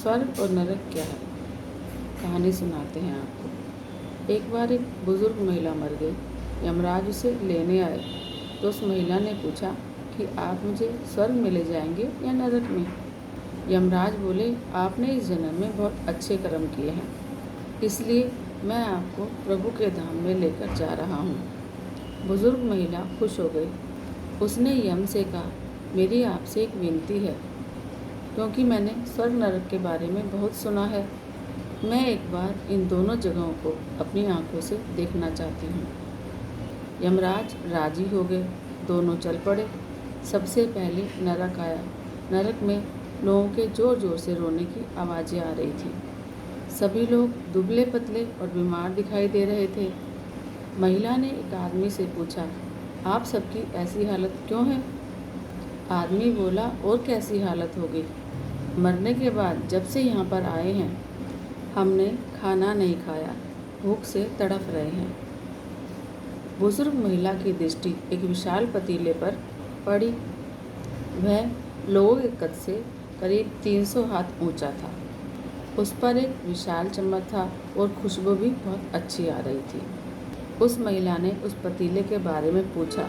स्वर्ग और नरक क्या है? कहानी सुनाते हैं आपको। एक बार एक बुजुर्ग महिला मर गई। यमराज उसे लेने आए तो उस महिला ने पूछा कि आप मुझे स्वर्ग में ले जाएंगे या नरक में? यमराज बोले, आपने इस जन्म में बहुत अच्छे कर्म किए हैं, इसलिए मैं आपको प्रभु के धाम में लेकर जा रहा हूँ। बुजुर्ग महिला खुश हो गई। उसने यम से कहा, मेरी आपसे एक विनती है, क्योंकि मैंने स्वर्ग नरक के बारे में बहुत सुना है। मैं एक बार इन दोनों जगहों को अपनी आंखों से देखना चाहती हूँ। यमराज राजी हो गए। दोनों चल पड़े। सबसे पहले नरक आया। नरक में लोगों के ज़ोर ज़ोर से रोने की आवाज़ें आ रही थी। सभी लोग दुबले पतले और बीमार दिखाई दे रहे थे। महिला ने एक आदमी से पूछा, आप सबकी ऐसी हालत क्यों है? आदमी बोला, और कैसी हालत होगी, मरने के बाद जब से यहाँ पर आए हैं हमने खाना नहीं खाया, भूख से तड़फ रहे हैं। बुजुर्ग महिला की दृष्टि एक विशाल पतीले पर पड़ी। वह लोगों के कद से करीब 300 हाथ ऊंचा था। उस पर एक विशाल चम्मच था और खुशबू भी बहुत अच्छी आ रही थी। उस महिला ने उस पतीले के बारे में पूछा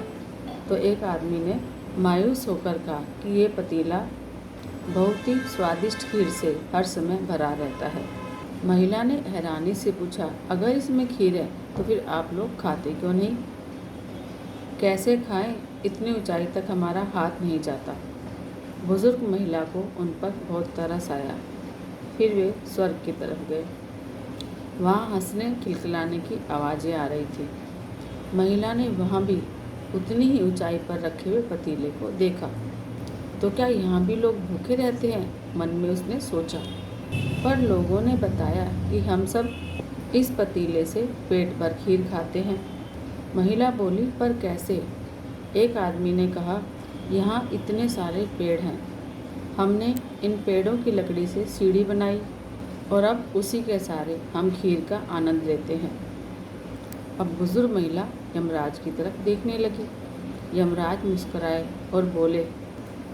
तो एक आदमी ने मायूस होकर कहा कि ये पतीला बहुत ही स्वादिष्ट खीर से हर समय भरा रहता है। महिला ने हैरानी से पूछा, अगर इसमें खीर है तो फिर आप लोग खाते क्यों नहीं? कैसे खाएं? इतनी ऊंचाई तक हमारा हाथ नहीं जाता। बुजुर्ग महिला को उन पर बहुत तरस आया। फिर वे स्वर्ग की तरफ गए। वहाँ हंसने खिलखिलाने की आवाज़ें आ रही थी। महिला ने वहाँ भी उतनी ही ऊंचाई पर रखे हुए पतीले को देखा। तो क्या यहाँ भी लोग भूखे रहते हैं? मन में उसने सोचा। पर लोगों ने बताया कि हम सब इस पतीले से पेट भर खीर खाते हैं। महिला बोली, पर कैसे? एक आदमी ने कहा, यहाँ इतने सारे पेड़ हैं, हमने इन पेड़ों की लकड़ी से सीढ़ी बनाई और अब उसी के सहारे हम खीर का आनंद लेते हैं। अब बुजुर्ग महिला यमराज की तरफ देखने लगी। यमराज मुस्कुराए और बोले,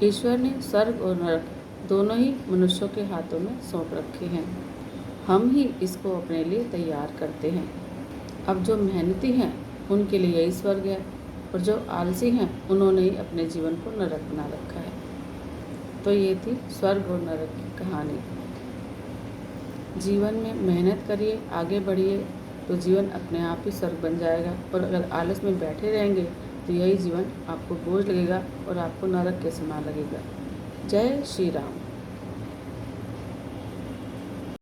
ईश्वर ने स्वर्ग और नरक दोनों ही मनुष्यों के हाथों में सौंप रखे हैं। हम ही इसको अपने लिए तैयार करते हैं। अब जो मेहनती हैं उनके लिए यही स्वर्ग है, और जो आलसी हैं उन्होंने ही अपने जीवन को नरक बना रखा है। तो ये थी स्वर्ग और नरक की कहानी। जीवन में मेहनत करिए, आगे बढ़िए, तो जीवन अपने आप ही स्वर्ग बन जाएगा। और अगर आलस में बैठे रहेंगे तो यही जीवन आपको बोझ लगेगा और आपको नरक के समान लगेगा। जय श्री राम।